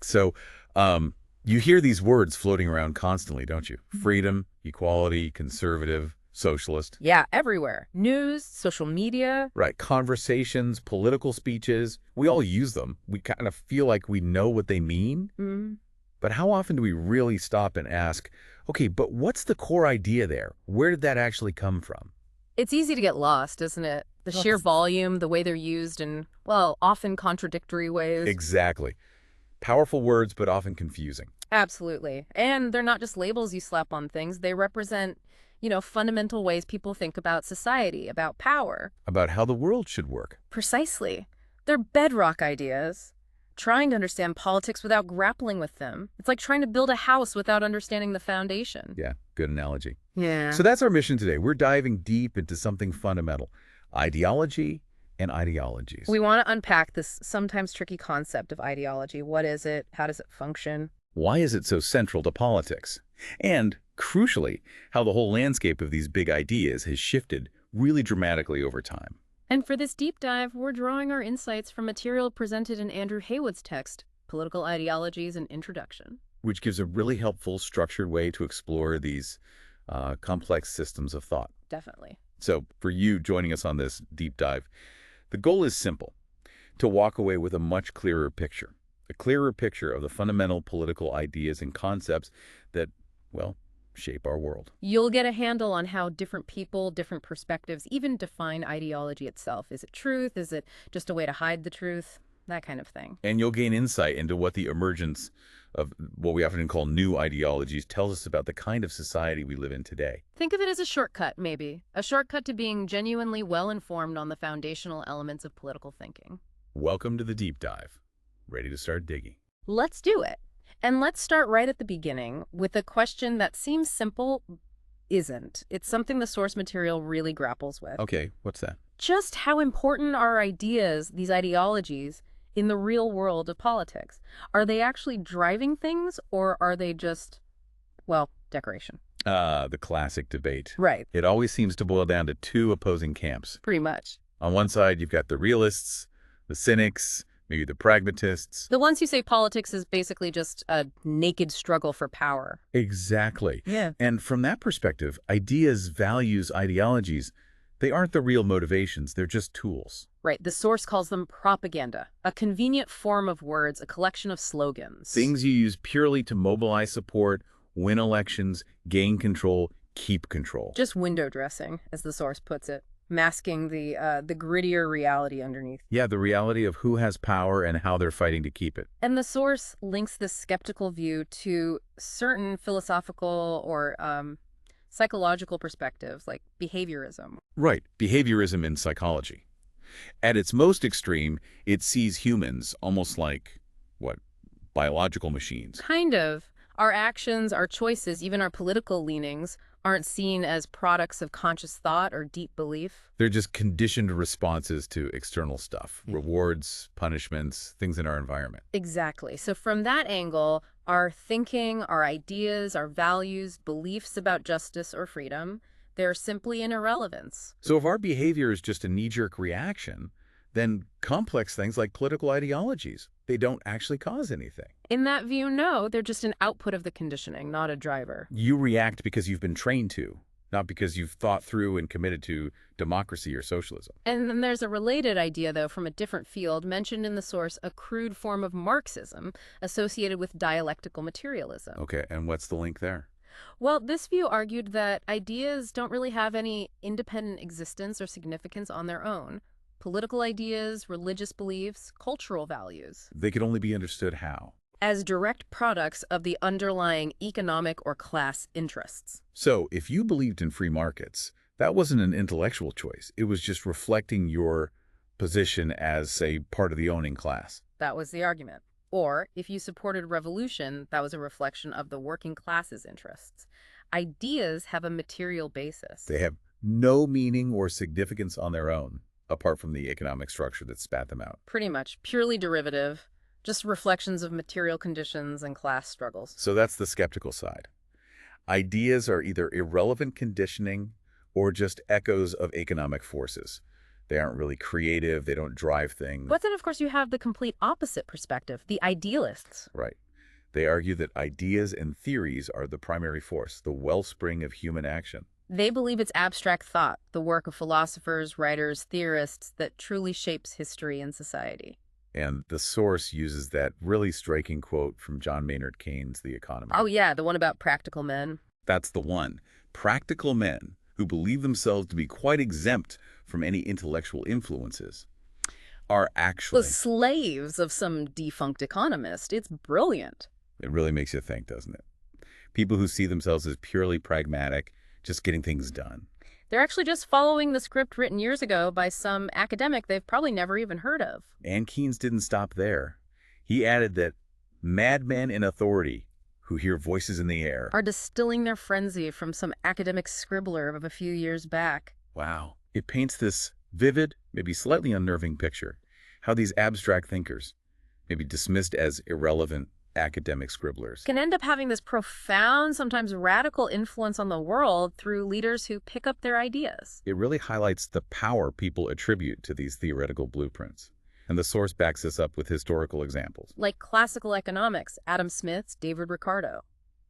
So you hear these words floating around constantly, don't you? Freedom, equality, conservative, socialist. Yeah, everywhere. News, social media. Right. Conversations, political speeches, we all use them. We kind of feel like we know what they mean. Mm. But how often do we really stop and ask, okay, but what's the core idea there? Where did that actually come from? It's easy to get lost, isn't it? The sheer volume, the way they're used in, well, often contradictory ways. Exactly. Powerful words, but often confusing. Absolutely. And they're not just labels you slap on things. They represent, fundamental ways people think about society, about power. About how the world should work. Precisely. They're bedrock ideas. Trying to understand politics without grappling with them. It's like trying to build a house without understanding the foundation. Yeah, good analogy. Yeah. So that's our mission today. We're diving deep into something fundamental, ideology and ideologies. We want to unpack this sometimes tricky concept of ideology. What is it? How does it function? Why is it so central to politics? And, crucially, how the whole landscape of these big ideas has shifted really dramatically over time. And for this deep dive, we're drawing our insights from material presented in Andrew Haywood's text, Political Ideologies and Introduction. Which gives a really helpful, structured way to explore these complex systems of thought. Definitely. So, for you joining us on this deep dive, the goal is simple, to walk away with a much clearer picture of the fundamental political ideas and concepts that, well, shape our world. You'll get a handle on how different people, different perspectives even define ideology itself. Is it truth? Is it just a way to hide the truth? That kind of thing. And you'll gain insight into what the emergence of what we often call new ideologies tells us about the kind of society we live in today. Think of it as a shortcut, maybe. A shortcut to being genuinely well-informed on the foundational elements of political thinking. Welcome to the deep dive. Ready to start digging? Let's do it. And let's start right at the beginning with a question that seems simple, isn't. It's something the source material really grapples with. Okay, what's that? Just how important are ideas, these ideologies, in the real world of politics? Are they actually driving things, or are they just, well, decoration? The classic debate. Right. It always seems to boil down to two opposing camps. Pretty much. On one side, you've got the realists, the cynics, maybe the pragmatists. The ones who say politics is basically just a naked struggle for power. Exactly. Yeah. And from that perspective, ideas, values, ideologies, they aren't the real motivations. They're just tools. Right. The source calls them propaganda, a convenient form of words, a collection of slogans. Things you use purely to mobilize support, win elections, gain control, keep control. Just window dressing, as the source puts it, masking the grittier reality underneath. Yeah, the reality of who has power and how they're fighting to keep it. And the source links this skeptical view to certain philosophical or psychological perspectives, like behaviorism. Right, behaviorism in psychology. At its most extreme, it sees humans almost like, what, biological machines. Kind of. Our actions, our choices, even our political leanings aren't seen as products of conscious thought or deep belief. They're just conditioned responses to external stuff, rewards, punishments, things in our environment. Exactly. So from that angle, our thinking, our ideas, our values, beliefs about justice or freedom, they're simply an irrelevance. So if our behavior is just a knee-jerk reaction, then complex things like political ideologies, they don't actually cause anything. In that view, no, they're just an output of the conditioning, not a driver. You react because you've been trained to, not because you've thought through and committed to democracy or socialism. And then there's a related idea, though, from a different field, mentioned in the source, a crude form of Marxism associated with dialectical materialism. Okay, and what's the link there? Well, this view argued that ideas don't really have any independent existence or significance on their own. Political ideas, religious beliefs, cultural values. They could only be understood how? As direct products of the underlying economic or class interests. So, if you believed in free markets, that wasn't an intellectual choice. It was just reflecting your position as, say, part of the owning class. That was the argument. Or, if you supported revolution, that was a reflection of the working class's interests. Ideas have a material basis. They have no meaning or significance on their own, apart from the economic structure that spat them out. Pretty much. Purely derivative. Just reflections of material conditions and class struggles. So that's the skeptical side. Ideas are either irrelevant conditioning or just echoes of economic forces. They aren't really creative. They don't drive things. But then, of course, you have the complete opposite perspective, the idealists. Right. They argue that ideas and theories are the primary force, the wellspring of human action. They believe it's abstract thought, the work of philosophers, writers, theorists, that truly shapes history and society. And the source uses that really striking quote from John Maynard Keynes' The Economist. Oh, yeah, the one about practical men. That's the one. Practical men who believe themselves to be quite exempt from any intellectual influences are The actually... slaves of some defunct economist. It's brilliant. It really makes you think, doesn't it? People who see themselves as purely pragmatic, just getting things done. They're actually just following the script written years ago by some academic they've probably never even heard of. And Keynes didn't stop there. He added that madmen in authority who hear voices in the air Are distilling their frenzy from some academic scribbler of a few years back. Wow. It paints this vivid, maybe slightly unnerving picture. How these abstract thinkers, maybe dismissed as irrelevant academic scribblers, Can end up having this profound, sometimes radical influence on the world through leaders who pick up their ideas. it really highlights the power people attribute to these theoretical blueprints. And the source backs this up with historical examples. Like classical economics, Adam Smith's, David Ricardo.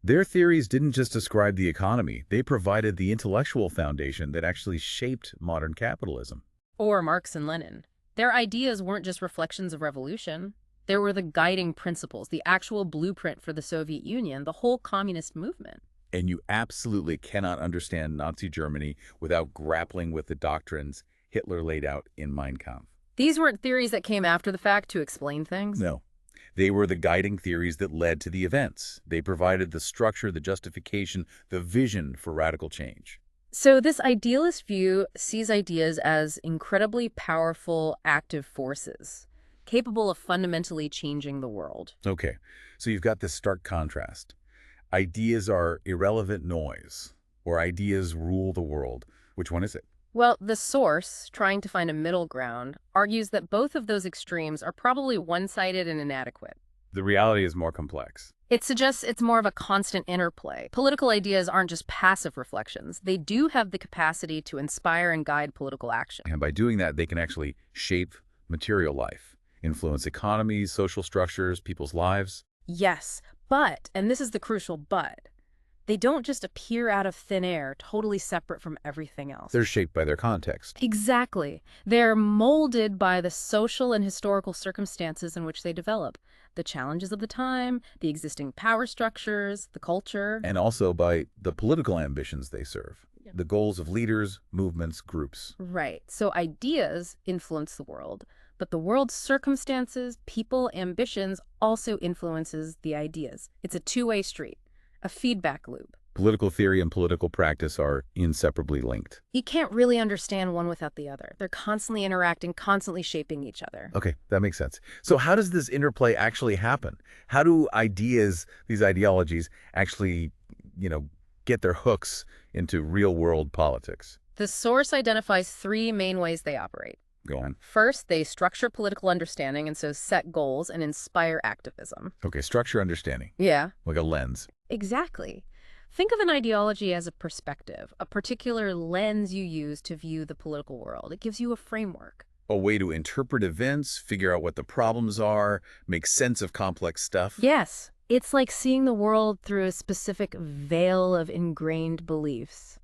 Their theories didn't just describe the economy, they provided the intellectual foundation that actually shaped modern capitalism. Or Marx and Lenin. Their ideas weren't just reflections of revolution. They were the guiding principles, the actual blueprint for the Soviet Union, the whole communist movement. And you absolutely cannot understand Nazi Germany without grappling with the doctrines Hitler laid out in Mein Kampf. These weren't theories that came after the fact to explain things. No. They were the guiding theories that led to the events. They provided the structure, the justification, the vision for radical change. So this idealist view sees ideas as incredibly powerful, active forces, capable of fundamentally changing the world. Okay, so you've got this stark contrast. Ideas are irrelevant noise, or ideas rule the world. Which one is it? Well, the source, trying to find a middle ground, argues that both of those extremes are probably one-sided and inadequate. The reality is more complex. It suggests it's more of a constant interplay. Political ideas aren't just passive reflections. They do have the capacity to inspire and guide political action. And by doing that, they can actually shape material life, influence economies, social structures, people's lives. Yes, but, and this is the crucial but, they don't just appear out of thin air, totally separate from everything else. They're shaped by their context. Exactly. They're molded by the social and historical circumstances in which they develop, the challenges of the time, the existing power structures, the culture. And also by the political ambitions they serve, the goals of leaders, movements, groups. Right. So ideas influence the world, but the world's circumstances, people, ambitions also influences the ideas. It's a two-way street. A feedback loop. Political theory and political practice are inseparably linked. You can't really understand one without the other. They're constantly interacting, constantly shaping each other. Okay, that makes sense. So how does this interplay actually happen? How do ideas, these ideologies, actually, get their hooks into real-world politics? The source identifies three main ways they operate. Go on. First, they structure political understanding and so set goals and inspire activism. Okay, structure understanding, Yeah. like a lens. Exactly. Think of an ideology as a perspective, a particular lens you use to view the political world. It gives you a framework. A way to interpret events, figure out what the problems are, make sense of complex stuff. Yes, it's like seeing the world through a specific veil of ingrained beliefs.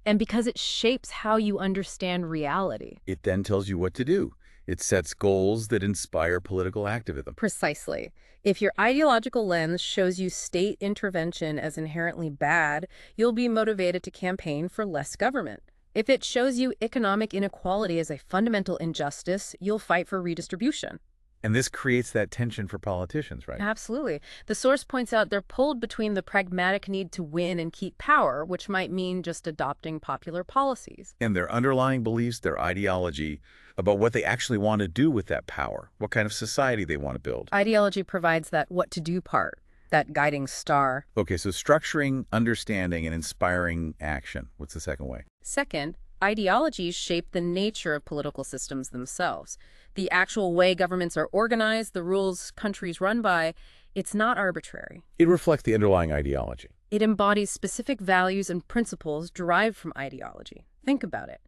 And because it shapes how you understand reality. It then tells you what to do. It sets goals that inspire political activism. Precisely. If your ideological lens shows you state intervention as inherently bad, you'll be motivated to campaign for less government. If it shows you economic inequality as a fundamental injustice, you'll fight for redistribution. And this creates that tension for politicians, right? Absolutely. The source points out they're pulled between the pragmatic need to win and keep power, which might mean just adopting popular policies. And their underlying beliefs, their ideology about what they actually want to do with that power, what kind of society they want to build. Ideology provides that what-to-do part, that guiding star. Okay, so structuring, understanding, and inspiring action. What's the second way? Second, ideologies shape the nature of political systems themselves. The actual way governments are organized, the rules countries run by, it's not arbitrary. It reflects the underlying ideology. It embodies specific values and principles derived from ideology. Think about it.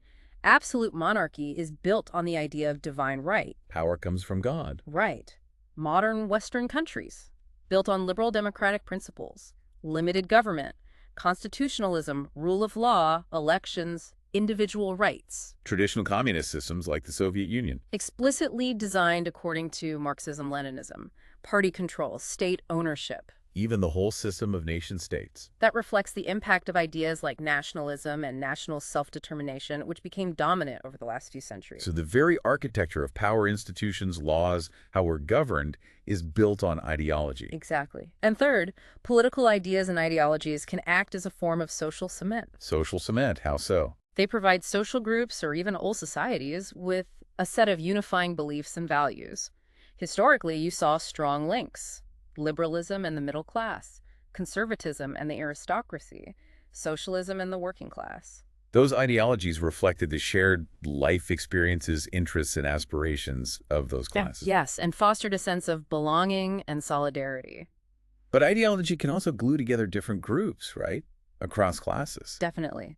Absolute monarchy is built on the idea of divine right. Power comes from God. Right. Modern Western countries, built on liberal democratic principles, limited government, constitutionalism, rule of law, elections, individual rights. Traditional communist systems like the Soviet Union. Explicitly designed according to Marxism-Leninism, party control, state ownership. Even the whole system of nation-states. That reflects the impact of ideas like nationalism and national self-determination, which became dominant over the last few centuries. So the very architecture of power institutions, laws, how we're governed, is built on ideology. Exactly. And third, political ideas and ideologies can act as a form of social cement. Social cement, how so? They provide social groups or even whole societies with a set of unifying beliefs and values. Historically, you saw strong links: liberalism and the middle class, conservatism and the aristocracy, socialism and the working class. Those ideologies reflected the shared life experiences, interests, and aspirations of those classes. Yes, and fostered a sense of belonging and solidarity. But ideology can also glue together different groups, right? Across classes. Definitely.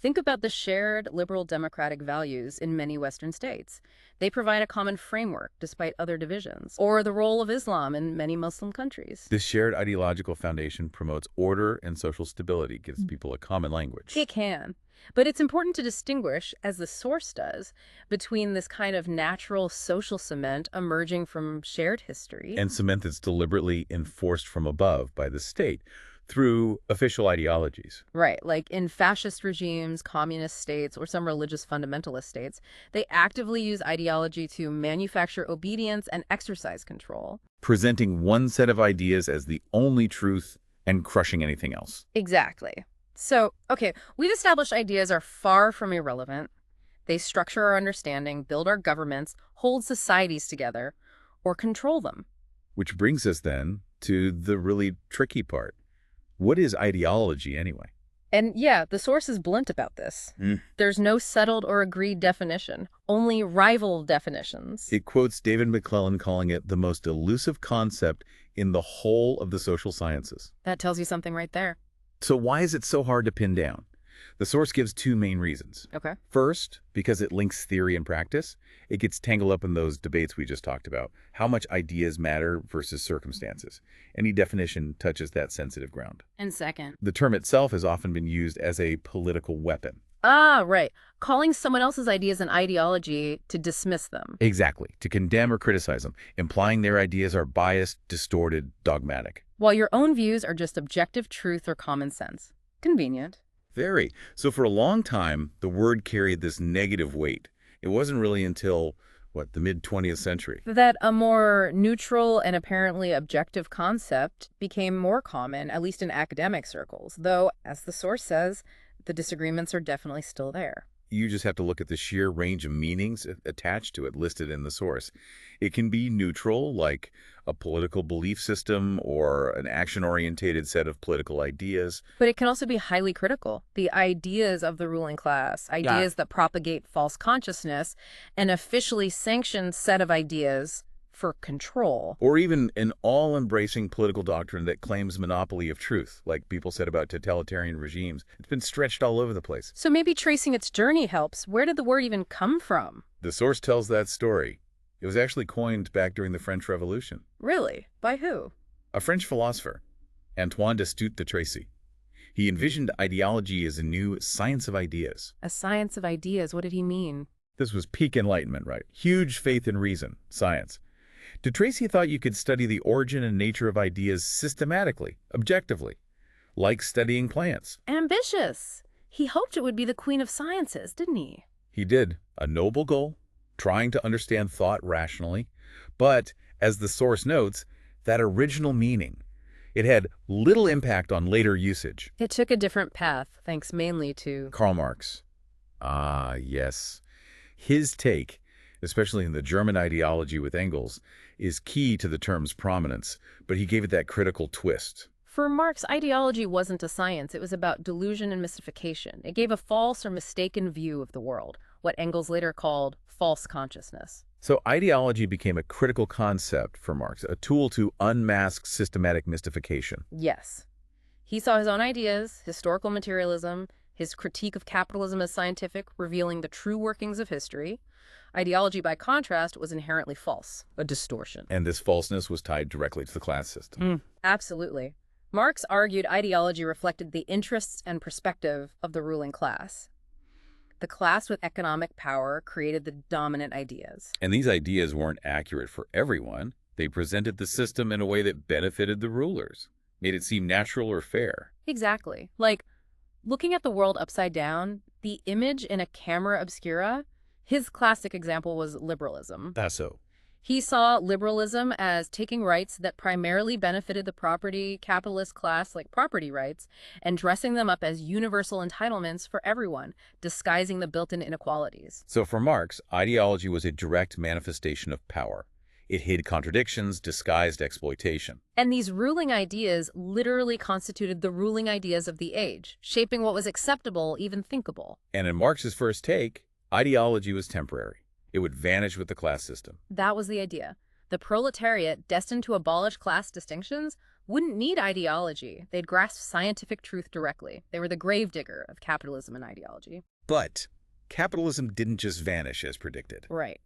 Think about the shared liberal democratic values in many Western states. They provide a common framework despite other divisions, or the role of Islam in many Muslim countries. This shared ideological foundation promotes order and social stability, gives people a common language. It can. But it's important to distinguish, as the source does, between this kind of natural social cement emerging from shared history And cement that's deliberately enforced from above by the state through official ideologies. Right, like in fascist regimes, communist states, or some religious fundamentalist states, they actively use ideology to manufacture obedience and exercise control. Presenting one set of ideas as the only truth and crushing anything else. Exactly. So, okay, we've established ideas are far from irrelevant. They structure our understanding, build our governments, hold societies together, or control them. Which brings us then to the really tricky part. What is ideology anyway? And yeah, the source is blunt about this. There's no settled or agreed definition, only rival definitions. It quotes David McClellan calling it the most elusive concept in the whole of the social sciences. That tells you something right there. So why is it so hard to pin down? The source gives two main reasons. Okay. First, because it links theory and practice. It gets tangled up in those debates we just talked about. How much ideas matter versus circumstances. Any definition touches that sensitive ground. And second. The term itself has often been used as a political weapon. Ah, right. Calling someone else's ideas an ideology to dismiss them. Exactly. To condemn or criticize them, implying their ideas are biased, distorted, dogmatic. While your own views are just objective truth or common sense. Convenient. Very. So for a long time, the word carried this negative weight. It wasn't really until, the mid-20th century. That a more neutral and apparently objective concept became more common, at least in academic circles, though, as the source says, the disagreements are definitely still there. You just have to look at the sheer range of meanings attached to it listed in the source. It can be neutral, like a political belief system or an action-orientated set of political ideas. But it can also be highly critical. The ideas of the ruling class, ideas that propagate false consciousness, an officially sanctioned set of ideas for control. Or even an all-embracing political doctrine that claims monopoly of truth, like people said about totalitarian regimes. It's been stretched all over the place. So maybe tracing its journey helps. Where did the word even come from? The source tells that story. It was actually coined back during the French Revolution. Really? By who? A French philosopher, Antoine de Saint-Exupéry. He envisioned ideology as a new science of ideas. A science of ideas. What did he mean? This was peak enlightenment, right? Huge faith in reason, science. De Tracy thought you could study the origin and nature of ideas systematically, objectively, like studying plants. Ambitious. He hoped it would be the queen of sciences, didn't he? He did. A noble goal, trying to understand thought rationally. But, as the source notes, that original meaning, it had little impact on later usage. It took a different path, thanks mainly to Karl Marx. Ah, yes. His take, especially in the German ideology with Engels, is key to the term's prominence, but he gave it that critical twist. For Marx, ideology wasn't a science. It was about delusion and mystification. It gave a false or mistaken view of the world, what Engels later called false consciousness. So ideology became a critical concept for Marx, a tool to unmask systematic mystification. Yes. He saw his own ideas, historical materialism, his critique of capitalism as scientific, revealing the true workings of history. Ideology, by contrast, was inherently false, a distortion. And this falseness was tied directly to the class system. Absolutely. Marx argued ideology reflected the interests and perspective of the ruling class. The class with economic power created the dominant ideas. And these ideas weren't accurate for everyone. They presented the system in a way that benefited the rulers, made it seem natural or fair. Exactly. Like, looking at the world upside down, the image in a camera obscura, his classic example was liberalism. That's so. He saw liberalism as taking rights that primarily benefited the property capitalist class, like property rights, and dressing them up as universal entitlements for everyone, disguising the built-in inequalities. So for Marx, ideology was a direct manifestation of power. It hid contradictions, disguised exploitation. And these ruling ideas literally constituted the ruling ideas of the age, shaping what was acceptable, even thinkable. And in Marx's first take, ideology was temporary. It would vanish with the class system. That was the idea. The proletariat, destined to abolish class distinctions, wouldn't need ideology. They'd grasp scientific truth directly. They were the gravedigger of capitalism and ideology. But capitalism didn't just vanish as predicted. Right.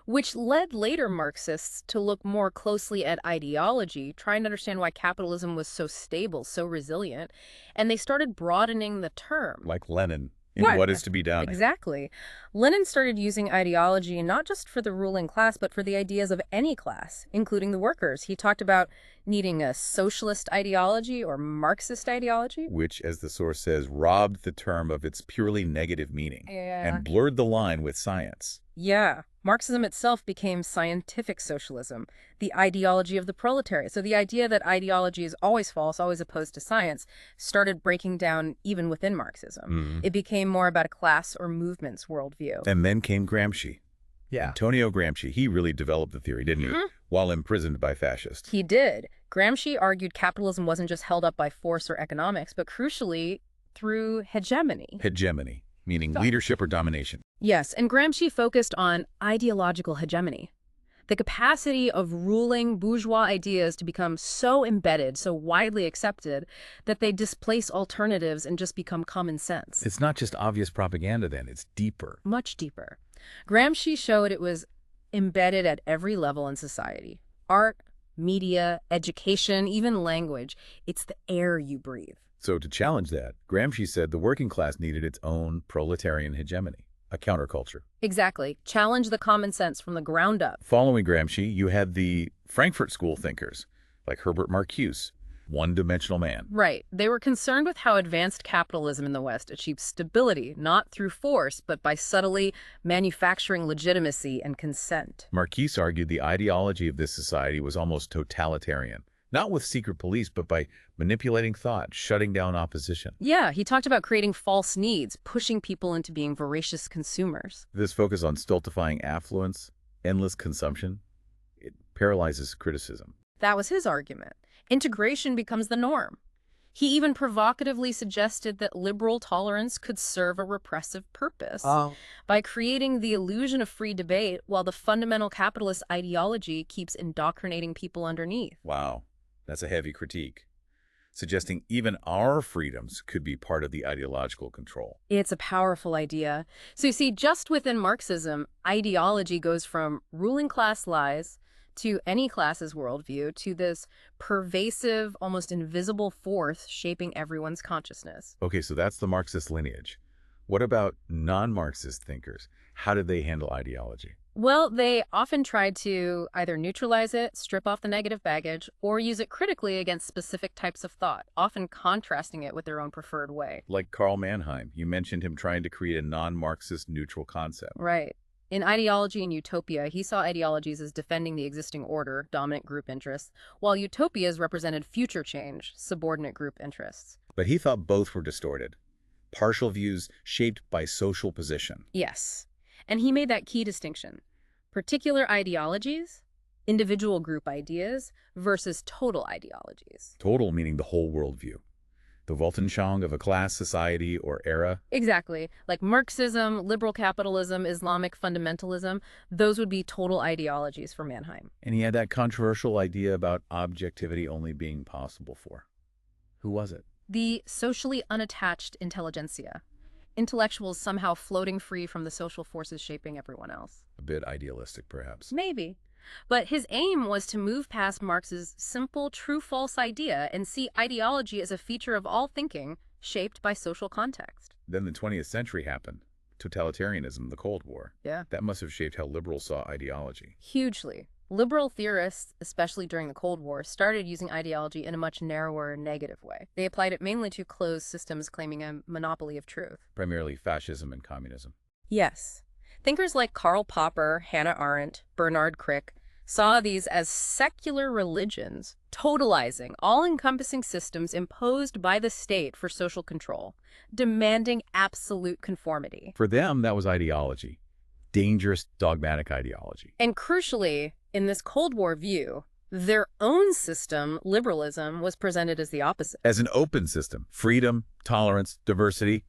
Which led later Marxists to look more closely at ideology, trying to understand why capitalism was so stable, so resilient. And they started broadening the term. Like Lenin in Right. What is to be Done. Exactly. Lenin started using ideology not just for the ruling class, but for the ideas of any class, including the workers. He talked about needing a socialist ideology or Marxist ideology. Which, as the source says, robbed the term of its purely negative meaning and blurred the line with science. Yeah. Marxism itself became scientific socialism, the ideology of the proletariat. So the idea that ideology is always false, always opposed to science, started breaking down even within Marxism. It became more about a class or movement's worldview. And then came Gramsci. Yeah. Antonio Gramsci, he really developed the theory, didn't he? While imprisoned by fascists. He did. Gramsci argued capitalism wasn't just held up by force or economics, but crucially through hegemony. Hegemony, meaning leadership or domination. Yes, and Gramsci focused on ideological hegemony, the capacity of ruling bourgeois ideas to become so embedded, so widely accepted, that they displace alternatives and just become common sense. It's not just obvious propaganda then, it's deeper. Much deeper. Gramsci showed it was embedded at every level in society. Art, media, education, even language. It's the air you breathe. So to challenge that, Gramsci said the working class needed its own proletarian hegemony, a counterculture. Exactly. Challenge the common sense from the ground up. Following Gramsci, you had the Frankfurt School thinkers, like Herbert Marcuse, one-dimensional man. Right. They were concerned with how advanced capitalism in the West achieved stability, not through force, but by subtly manufacturing legitimacy and consent. Marcuse argued the ideology of this society was almost totalitarian, not with secret police, but by manipulating thought, shutting down opposition. Yeah, he talked about creating false needs, pushing people into being voracious consumers. This focus on stultifying affluence, endless consumption, it paralyzes criticism. That was his argument. Integration becomes the norm. He even provocatively suggested that liberal tolerance could serve a repressive purpose by creating the illusion of free debate while the fundamental capitalist ideology keeps indoctrinating people underneath. Wow, that's a heavy critique, suggesting even our freedoms could be part of the ideological control. It's a powerful idea. So you see, just within Marxism, ideology goes from ruling class lies to any class's worldview to this pervasive, almost invisible force shaping everyone's consciousness. Okay, so that's the Marxist lineage. What about non-Marxist thinkers? How did they handle ideology? Well, they often tried to either neutralize it, strip off the negative baggage, or use it critically against specific types of thought, often contrasting it with their own preferred way. Like Karl Mannheim, you mentioned him trying to create a non-Marxist neutral concept. Right. In Ideology and Utopia, he saw ideologies as defending the existing order, dominant group interests, while utopias represented future change, subordinate group interests. But he thought both were distorted, partial views shaped by social position. Yes. And he made that key distinction. Particular ideologies, individual group ideas, versus total ideologies. Total meaning the whole worldview. The Weltanschauung of a class, society, or era. Exactly. Like Marxism, liberal capitalism, Islamic fundamentalism, those would be total ideologies for Mannheim. And he had that controversial idea about objectivity only being possible for. Who was it? The socially unattached intelligentsia. intellectuals somehow floating free from the social forces shaping everyone else. A bit idealistic, perhaps. Maybe. But his aim was to move past Marx's simple true-false idea and see ideology as a feature of all thinking shaped by social context. Then the 20th century happened. Totalitarianism, the Cold War. Yeah. That must have shaped how liberals saw ideology. Hugely. Liberal theorists, especially during the Cold War, started using ideology in a much narrower, negative way. They applied it mainly to closed systems claiming a monopoly of truth. Primarily fascism and communism. Yes. Thinkers like Karl Popper, Hannah Arendt, Bernard Crick saw these as secular religions, totalizing, all-encompassing systems imposed by the state for social control, demanding absolute conformity. For them, that was ideology. Dangerous, dogmatic ideology. And crucially, in this Cold War view, their own system, liberalism, was presented as the opposite. As an open system, freedom, tolerance, diversity,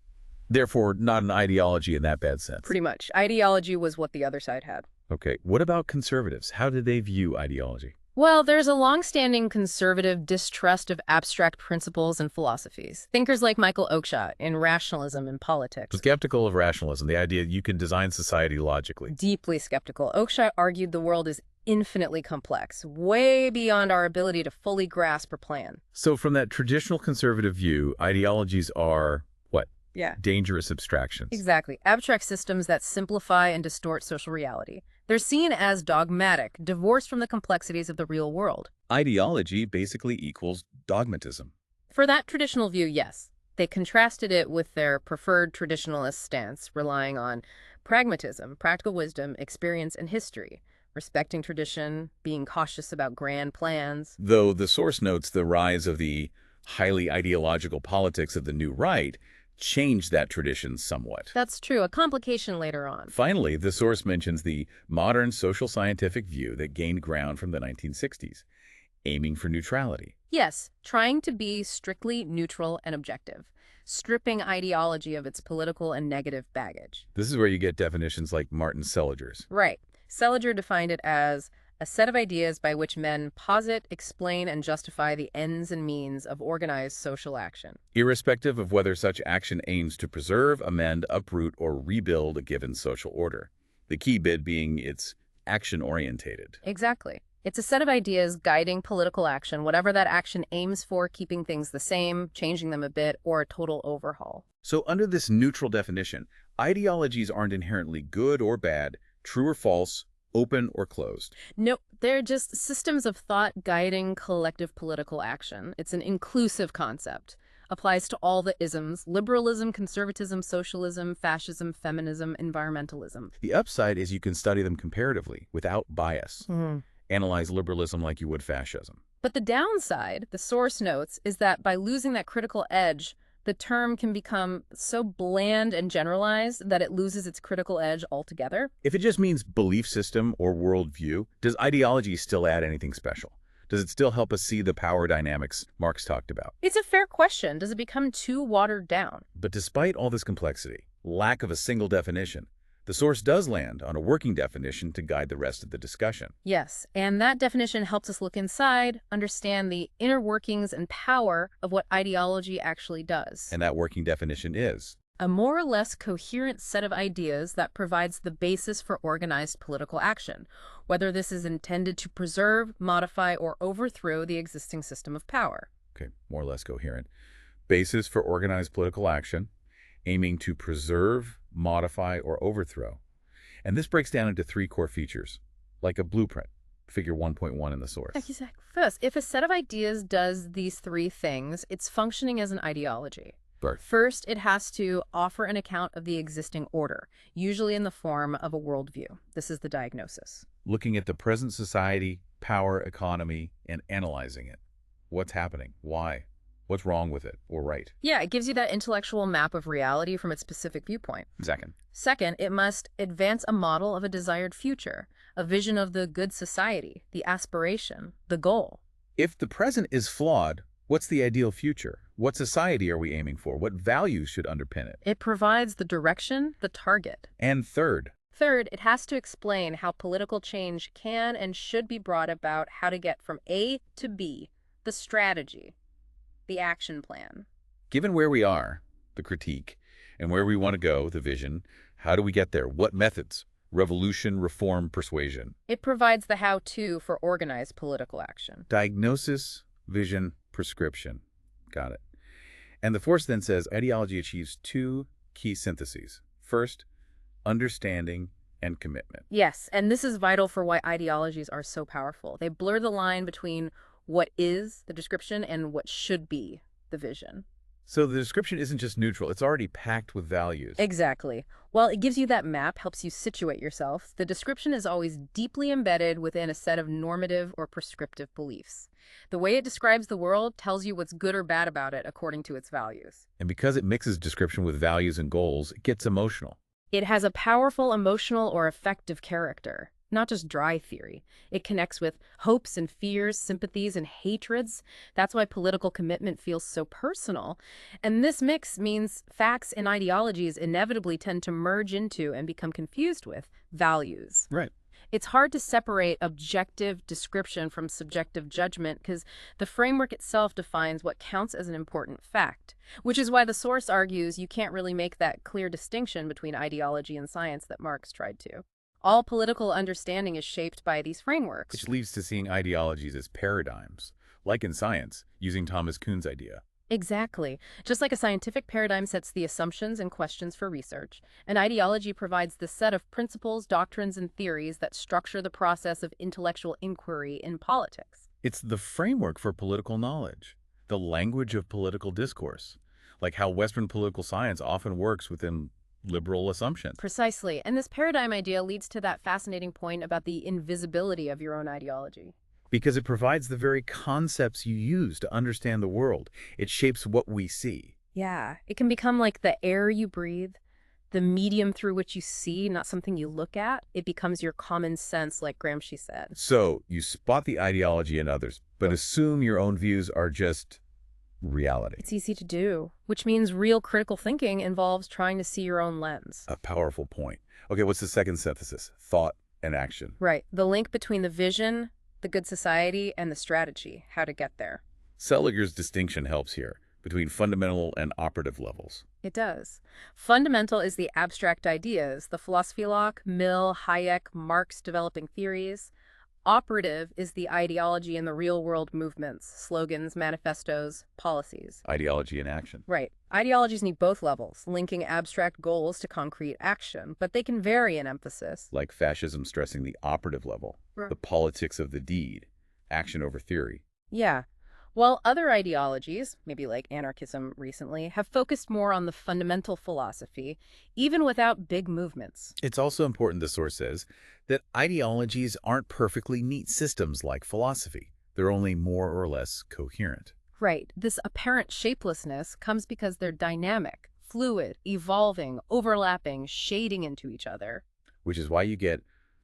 therefore not an ideology in that bad sense. Pretty much. Ideology was what the other side had. Okay, what about conservatives? How did they view ideology? Well, there's a long-standing conservative distrust of abstract principles and philosophies. Thinkers like Michael Oakeshott in Rationalism in Politics. Skeptical of rationalism, the idea you can design society logically. Deeply skeptical. Oakeshott argued the world is infinitely complex, way beyond our ability to fully grasp or plan. So from that traditional conservative view, ideologies are, what? Yeah. Dangerous abstractions. Exactly. Abstract systems that simplify and distort social reality. They're seen as dogmatic, divorced from the complexities of the real world. Ideology basically equals dogmatism. For that traditional view, yes. They contrasted it with their preferred traditionalist stance, relying on pragmatism, practical wisdom, experience, and history, respecting tradition, being cautious about grand plans. Though the source notes the rise of the highly ideological politics of the New Right changed that tradition somewhat. That's true, a complication later on. Finally, the source mentions the modern social scientific view that gained ground from the 1960s, aiming for neutrality. Yes, trying to be strictly neutral and objective, stripping ideology of its political and negative baggage. This is where you get definitions like Martin Seligger's. Right. Seliger defined it as a set of ideas by which men posit, explain, and justify the ends and means of organized social action. Irrespective of whether such action aims to preserve, amend, uproot, or rebuild a given social order. The key bit being it's action-orientated. Exactly. It's a set of ideas guiding political action, whatever that action aims for, keeping things the same, changing them a bit, or a total overhaul. So under this neutral definition, ideologies aren't inherently good or bad, true or false, open or closed. No, they're just systems of thought guiding collective political action. It's an inclusive concept. Applies to all the isms: liberalism, conservatism, socialism, fascism, feminism, environmentalism. The upside is you can study them comparatively, without bias. Analyze liberalism like you would fascism. But the downside, the source notes, is that by losing that critical edge, the term can become so bland and generalized that it loses its critical edge altogether. If it just means belief system or worldview, does ideology still add anything special? Does it still help us see the power dynamics Marx talked about? It's a fair question. Does it become too watered down? But despite all this complexity, lack of a single definition, the source does land on a working definition to guide the rest of the discussion. Yes, and that definition helps us look inside, understand the inner workings and power of what ideology actually does. And that working definition is A more or less coherent set of ideas that provides the basis for organized political action, whether this is intended to preserve, modify, or overthrow the existing system of power. okay, more or less coherent. Basis for organized political action, aiming to preserve, modify, or overthrow. And this breaks down into three core features, like a blueprint, figure 1.1 in the source. Exactly. First, if a set of ideas does these three things, it's functioning as an ideology. Birth. First, it has to offer an account of the existing order, usually in the form of a worldview. This is the diagnosis. Looking at the present society, power, economy, and analyzing it. What's happening? Why? What's wrong with it or right? Yeah, it gives you that intellectual map of reality from its specific viewpoint. Second, it must advance a model of a desired future, a vision of the good society, the aspiration, the goal. if the present is flawed, what's the ideal future? What society are we aiming for? What values should underpin it? It provides the direction, the target. And third, Third, it has to explain how political change can and should be brought about, how to get from A to B, the strategy, the action plan. given where we are, the critique, And where we want to go, the vision, how do we get there? What methods? Revolution, reform, persuasion. It provides the how-to for organized political action. Diagnosis, vision, prescription. Got it. And the force then says ideology achieves two key syntheses. First, understanding and commitment. Yes, and this is vital for why ideologies are so powerful. They blur the line between what is the description and what should be the vision. So the description isn't just neutral, it's already packed with values. Exactly. While it gives you that map, helps you situate yourself, the description is always deeply embedded within a set of normative or prescriptive beliefs. The way it describes the world tells you what's good or bad about it according to its values. And because it mixes description with values and goals, it gets emotional. It has a powerful emotional or affective character, not just dry theory. It connects with hopes and fears, sympathies and hatreds. That's why political commitment feels so personal. And this mix means facts and ideologies inevitably tend to merge into and become confused with values. Right. It's hard to separate objective description from subjective judgment because the framework itself defines what counts as an important fact, which is why the source argues you can't really make that clear distinction between ideology and science that Marx tried to. All political understanding is shaped by these frameworks. Which leads to seeing ideologies as paradigms, like in science, using Thomas Kuhn's idea. Exactly. Just like a scientific paradigm sets the assumptions and questions for research, an ideology provides the set of principles, doctrines, and theories that structure the process of intellectual inquiry in politics. It's the framework for political knowledge, the language of political discourse, like how Western political science often works within liberal assumptions. Precisely. And this paradigm idea leads to that fascinating point about the invisibility of your own ideology. Because it provides the very concepts you use to understand the world. It shapes what we see. Yeah, it can become like the air you breathe, the medium through which you see, not something you look at. It becomes your common sense, like Gramsci said. So you spot the ideology in others, but assume your own views are just reality. It's easy to do, which means real critical thinking involves trying to see your own lens. A powerful point. Okay, what's the second synthesis? Thought and action. Right, the link between the vision, the good society, and the strategy, how to get there. Seligger's distinction helps here, between fundamental and operative levels. It does. Fundamental is the abstract ideas, the philosophy Locke, Mill, Hayek, Marx developing theories. Operative is the ideology in the real-world movements, slogans, manifestos, policies. Ideology and action. Right. Ideologies need both levels, linking abstract goals to concrete action, but they can vary in emphasis. Like fascism stressing the operative level, Right. the politics of the deed, action over theory. Yeah. While other ideologies, maybe like anarchism recently, have focused more on the fundamental philosophy, even without big movements. It's also important, the source says, that ideologies aren't perfectly neat systems like philosophy. They're only more or less coherent. Right. This apparent shapelessness comes because they're dynamic, fluid, evolving, overlapping, shading into each other. Which is why you get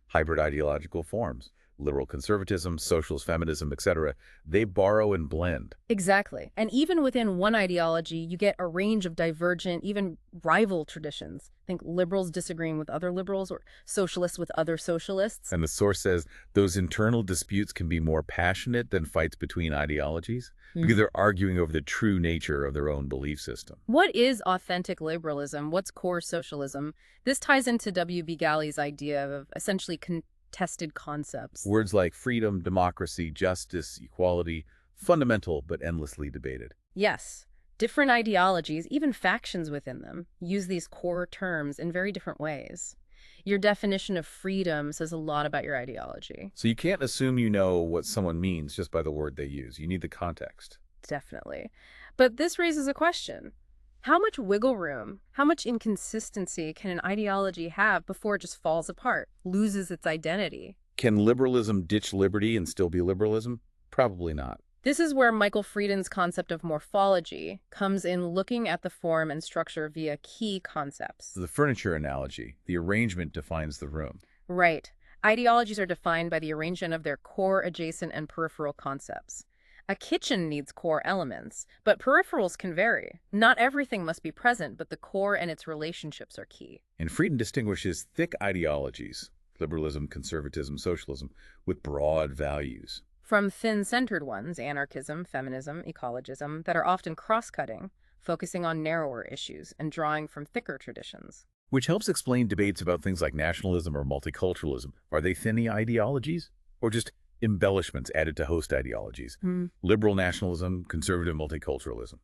hybrid ideological forms. Liberal conservatism, socialist feminism, etc. They borrow and blend. Exactly. And even within one ideology, you get a range of divergent, even rival traditions. Think liberals disagreeing with other liberals or socialists with other socialists. And the source says those internal disputes can be more passionate than fights between ideologies because they're arguing over the true nature of their own belief system. What is authentic liberalism? What's core socialism? This ties into W.B. Gally's idea of essentially contested concepts. Words like freedom, democracy, justice, equality, fundamental but endlessly debated. Yes. Different ideologies, even factions within them, use these core terms in very different ways. Your definition of freedom says a lot about your ideology. So you can't assume you know what someone means just by the word they use. You need the context. Definitely. But this raises a question. How much wiggle room, how much inconsistency can an ideology have before it just falls apart, loses its identity? Can liberalism ditch liberty and still be liberalism? Probably not. This is where Michael Frieden's concept of morphology comes in, looking at the form and structure via key concepts. The furniture analogy, the arrangement defines the room. Right. Ideologies are defined by the arrangement of their core, adjacent, and peripheral concepts. A kitchen needs core elements, but peripherals can vary. Not everything must be present, but the core and its relationships are key. And Frieden distinguishes thick ideologies, liberalism, conservatism, socialism, with broad values. From thin-centered ones, anarchism, feminism, ecologism, that are often cross-cutting, focusing on narrower issues and drawing from thicker traditions. Which helps explain debates about things like nationalism or multiculturalism. Are they thin ideologies or just embellishments added to host ideologies? Hmm. Liberal nationalism, conservative multiculturalism.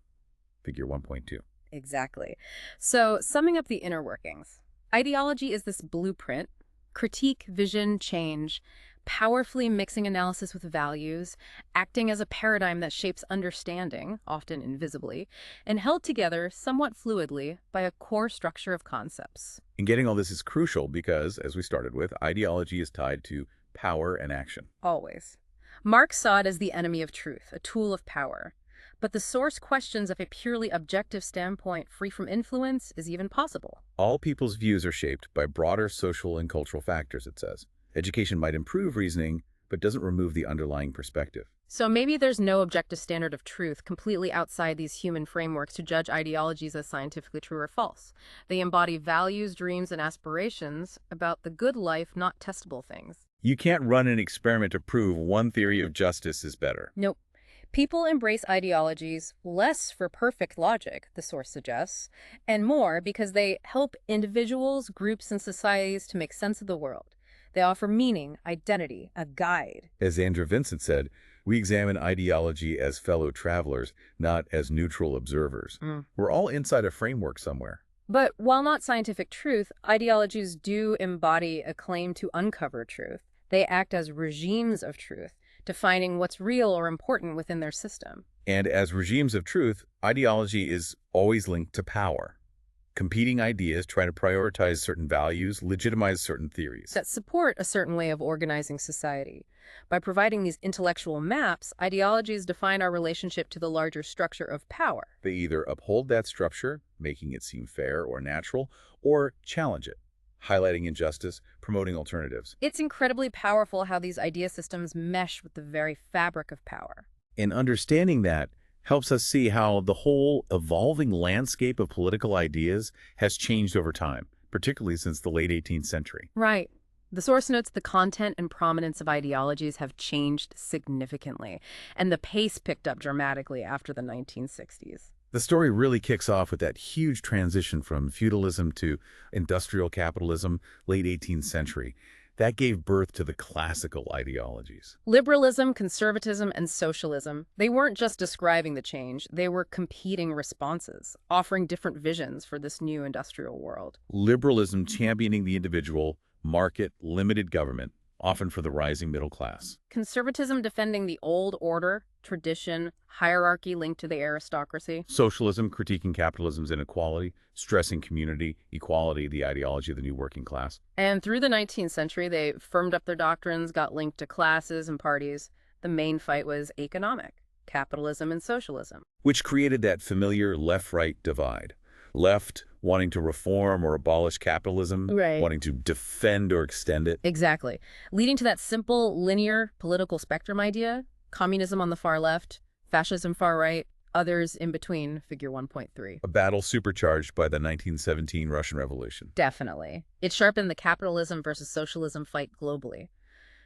Figure 1.2. Exactly. So, summing up the inner workings, ideology is this blueprint: critique, vision, change, powerfully mixing analysis with values, acting as a paradigm that shapes understanding, often invisibly, and held together somewhat fluidly by a core structure of concepts. And getting all this is crucial because, as we started with, ideology is tied to power and action. Always. Marx saw it as the enemy of truth, a tool of power. But the source questions if a purely objective standpoint free from influence is even possible. All people's views are shaped by broader social and cultural factors, it says. Education might improve reasoning, but doesn't remove the underlying perspective. So maybe there's no objective standard of truth completely outside these human frameworks to judge ideologies as scientifically true or false. They embody values, dreams, and aspirations about the good life, not testable things. You can't run an experiment to prove one theory of justice is better. Nope. People embrace ideologies less for perfect logic, the source suggests, and more because they help individuals, groups, and societies to make sense of the world. They offer meaning, identity, a guide. As Andrew Vincent said, we examine ideology as fellow travelers, not as neutral observers. We're all inside a framework somewhere. But while not scientific truth, ideologies do embody a claim to uncover truth. They act as regimes of truth, defining what's real or important within their system. And as regimes of truth, ideology is always linked to power. Competing ideas try to prioritize certain values, legitimize certain theories. That support a certain way of organizing society. By providing these intellectual maps, ideologies define our relationship to the larger structure of power. They either uphold that structure, making it seem fair or natural, or challenge it, highlighting injustice, promoting alternatives. It's incredibly powerful how these idea systems mesh with the very fabric of power. And understanding that helps us see how the whole evolving landscape of political ideas has changed over time, particularly since the late 18th century. Right. The source notes the content and prominence of ideologies have changed significantly, and the pace picked up dramatically after the 1960s. The story really kicks off with that huge transition from feudalism to industrial capitalism, late 18th century. That gave birth to the classical ideologies. Liberalism, conservatism, and socialism, they weren't just describing the change, they were competing responses, offering different visions for this new industrial world. Liberalism championing the individual, market, limited government, often for the rising middle class. Conservatism defending the old order, tradition, hierarchy linked to the aristocracy. Socialism critiquing capitalism's inequality, stressing community, equality, the ideology of the new working class. And through the 19th century, they firmed up their doctrines, got linked to classes and parties. The main fight was economic, capitalism and socialism. Which created that familiar left-right divide. Left wanting to reform or abolish capitalism, Right. wanting to defend or extend it. Exactly. Leading to that simple, linear political spectrum idea: communism on the far left, fascism far right, others in between, figure 1.3. A battle supercharged by the 1917 Russian Revolution. Definitely. It sharpened the capitalism versus socialism fight globally.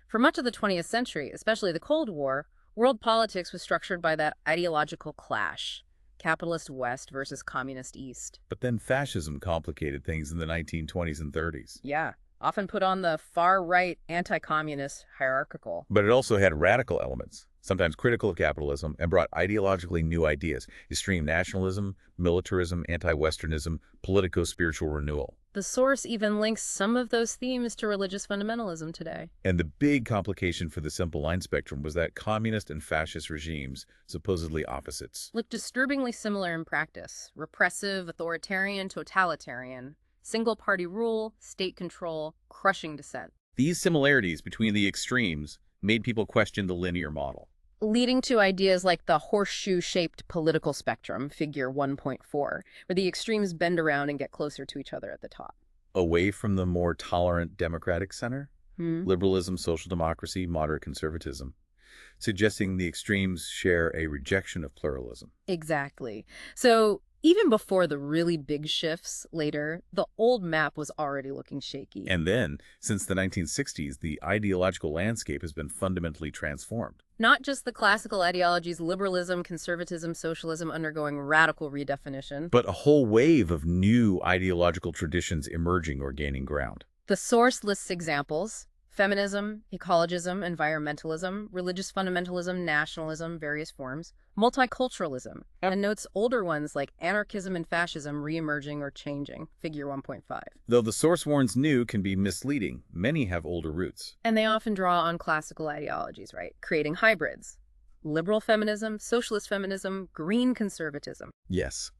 For much of the 20th century, especially the Cold War, world politics was structured by that ideological clash: capitalist West versus communist East. But then fascism complicated things in the 1920s and 30s. Yeah, often put on the far-right anti-communist hierarchical. But it also had radical elements, sometimes critical of capitalism, and brought ideologically new ideas: extreme nationalism, militarism, anti-Westernism, politico-spiritual renewal. The source even links some of those themes to religious fundamentalism today. And the big complication for the simple line spectrum was that communist and fascist regimes, supposedly opposites, Look disturbingly similar in practice: repressive, authoritarian, totalitarian, single-party rule, state control, crushing dissent. These similarities between the extremes made people question the linear model. Leading to ideas like the horseshoe-shaped political spectrum, figure 1.4, where the extremes bend around and get closer to each other at the top. Away from the more tolerant democratic center, Hmm? liberalism, social democracy, moderate conservatism, suggesting the extremes share a rejection of pluralism. Exactly. So Even before the really big shifts later, the old map was already looking shaky. And then, since the 1960s, the ideological landscape has been fundamentally transformed. Not just the classical ideologies, liberalism, conservatism, socialism undergoing radical redefinition. But a whole wave of new ideological traditions emerging or gaining ground. The source lists examples: feminism, ecologism, environmentalism, religious fundamentalism, nationalism, various forms, multiculturalism, and notes older ones like anarchism and fascism reemerging or changing, figure 1.5. Though the source warns new can be misleading, many have older roots. And they often draw on classical ideologies, right? Creating hybrids. Liberal feminism, socialist feminism, green conservatism. Yes,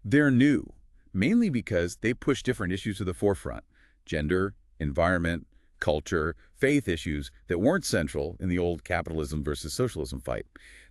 they're new, mainly because they push different issues to the forefront: gender, environment, culture, faith issues that weren't central in the old capitalism versus socialism fight.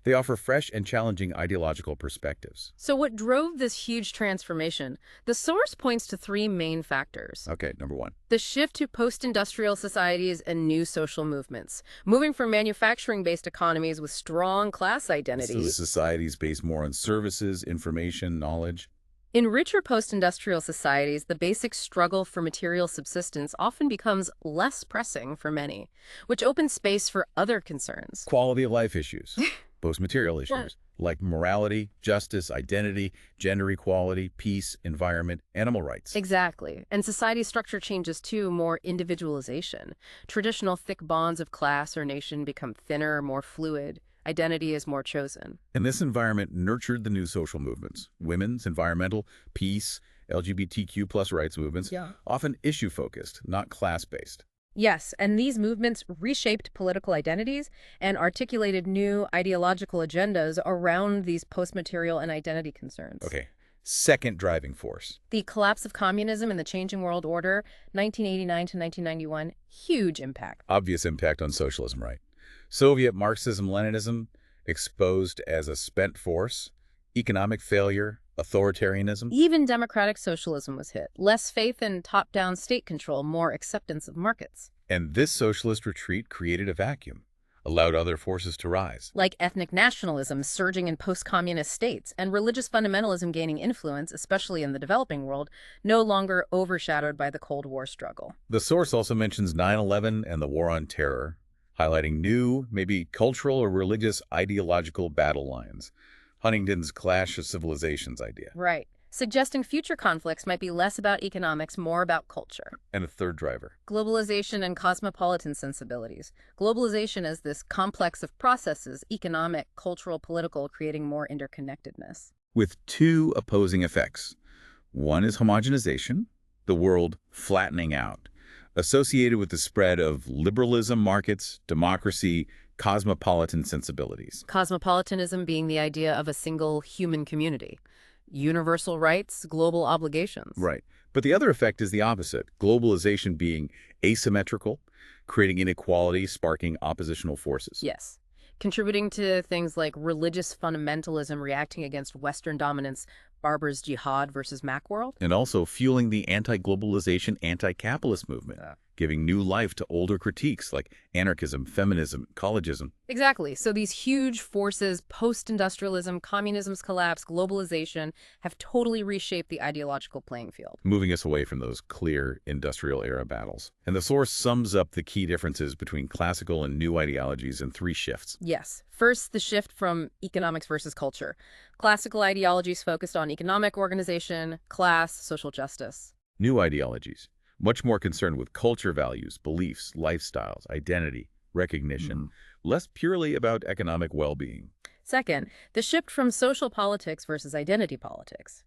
They offer fresh and challenging ideological perspectives. So what drove this huge transformation? The source points to three main factors. Okay, number one. The shift to post-industrial societies and new social movements, moving from manufacturing-based economies with strong class So identities. societies based more on services, information, knowledge. In richer post-industrial societies, the basic struggle for material subsistence often becomes less pressing for many, which opens space for other concerns. Quality of life issues, post-material issues, like morality, justice, identity, gender equality, peace, environment, animal rights. Exactly. And society structure changes too, more individualization. Traditional thick bonds of class or nation become thinner, more fluid. Identity is more chosen. And this environment nurtured the new social movements: women's, environmental, peace, LGBTQ plus rights movements, often issue-focused, not class-based. Yes, and these movements reshaped political identities and articulated new ideological agendas around these post-material and identity concerns. Okay, second driving force. The collapse of communism and the changing world order, 1989 to 1991, huge impact. Obvious impact on socialism, right? Soviet Marxism-Leninism exposed as a spent force, economic failure, authoritarianism. Even democratic socialism was hit. Less faith in top-down state control, more acceptance of markets. And this socialist retreat created a vacuum, allowed other forces to rise. Like ethnic nationalism surging in post-communist states and religious fundamentalism gaining influence, especially in the developing world, no longer overshadowed by the Cold War struggle. The source also mentions 9/11 and the War on Terror, highlighting new, maybe cultural or religious ideological battle lines. Huntington's clash of civilizations idea. Right. Suggesting future conflicts might be less about economics, more about culture. And a third driver. Globalization and cosmopolitan sensibilities. Globalization as this complex of processes, economic, cultural, political, creating more interconnectedness. With two opposing effects. One is homogenization, the world flattening out, associated with the spread of liberalism markets, democracy, cosmopolitan sensibilities. Cosmopolitanism being the idea of a single human community. Universal rights, global obligations. Right. But the other effect is the opposite, globalization being asymmetrical, creating inequality, sparking oppositional forces. Yes. Contributing to things like religious fundamentalism reacting against Western dominance, Barber's jihad versus Macworld. And also fueling the anti-globalization, anti-capitalist movement, giving new life to older critiques like anarchism, feminism, ecologism. Exactly. So these huge forces, post-industrialism, communism's collapse, globalization, have totally reshaped the ideological playing field. Moving us away from those clear industrial-era battles. And the source sums up the key differences between classical and new ideologies in three shifts. Yes. First, the shift from economics versus culture. Classical ideologies focused on economic organization, class, social justice. New ideologies, much more concerned with culture values, beliefs, lifestyles, identity, recognition, less purely about economic well-being. Second, the shift from social politics versus identity politics.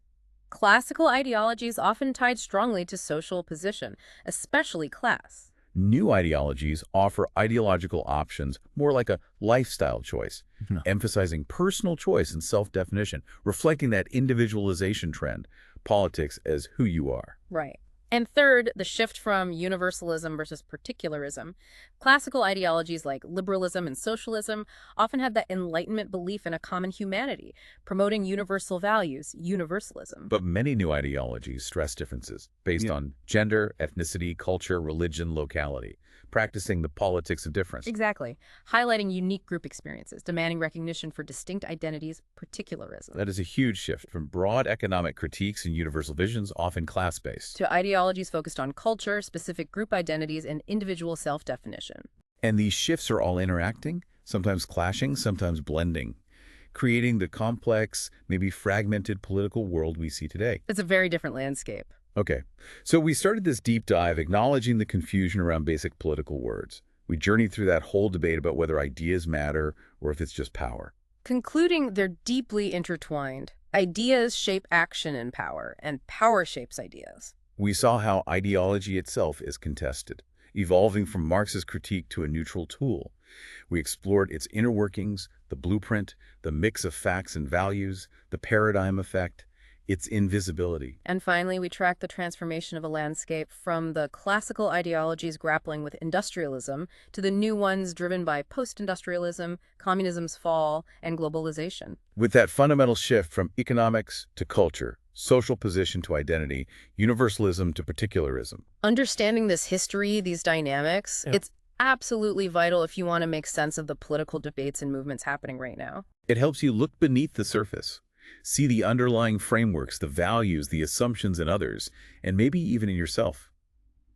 Classical ideologies often tied strongly to social position, especially class. New ideologies offer ideological options more like a lifestyle choice, emphasizing personal choice and self-definition, reflecting that individualization trend, politics as who you are. Right. And third, the shift from universalism versus particularism. Classical ideologies like liberalism and socialism often have that Enlightenment belief in a common humanity, promoting universal values, universalism. But many new ideologies stress differences based on gender, ethnicity, culture, religion, locality, practicing the politics of difference. Exactly. Highlighting unique group experiences, demanding recognition for distinct identities, particularism. That is a huge shift from broad economic critiques and universal visions, often class-based. To ideologies focused on culture, specific group identities, and individual self-definition. And these shifts are all interacting, sometimes clashing, sometimes blending, creating the complex, maybe fragmented political world we see today. It's a very different landscape. Okay, so we started this deep dive acknowledging the confusion around basic political words. We journeyed through that whole debate about whether ideas matter or if it's just power. Concluding, they're deeply intertwined. Ideas shape action and power shapes ideas. We saw how ideology itself is contested, evolving from Marx's critique to a neutral tool. We explored its inner workings, the blueprint, the mix of facts and values, the paradigm effect, its invisibility. And finally, we track the transformation of a landscape from the classical ideologies grappling with industrialism to the new ones driven by post-industrialism, communism's fall, and globalization. With that fundamental shift from economics to culture, social position to identity, universalism to particularism. Understanding this history, these dynamics, it's absolutely vital if you want to make sense of the political debates and movements happening right now. It helps you look beneath the surface, see the underlying frameworks, the values, the assumptions in others, and maybe even in yourself,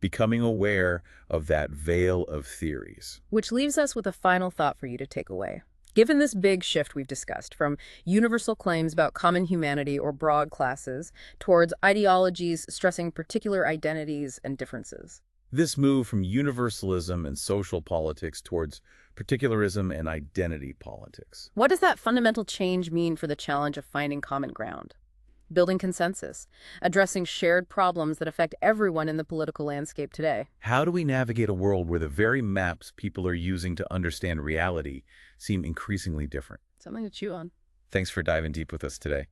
becoming aware of that veil of theories. Which leaves us with a final thought for you to take away. Given this big shift we've discussed, from universal claims about common humanity or broad classes towards ideologies stressing particular identities and differences. This move from universalism and social politics towards particularism and identity politics. What does that fundamental change mean for the challenge of finding common ground? Building consensus, addressing shared problems that affect everyone in the political landscape today. How do we navigate a world where the very maps people are using to understand reality seem increasingly different? Something to chew on. Thanks for diving deep with us today.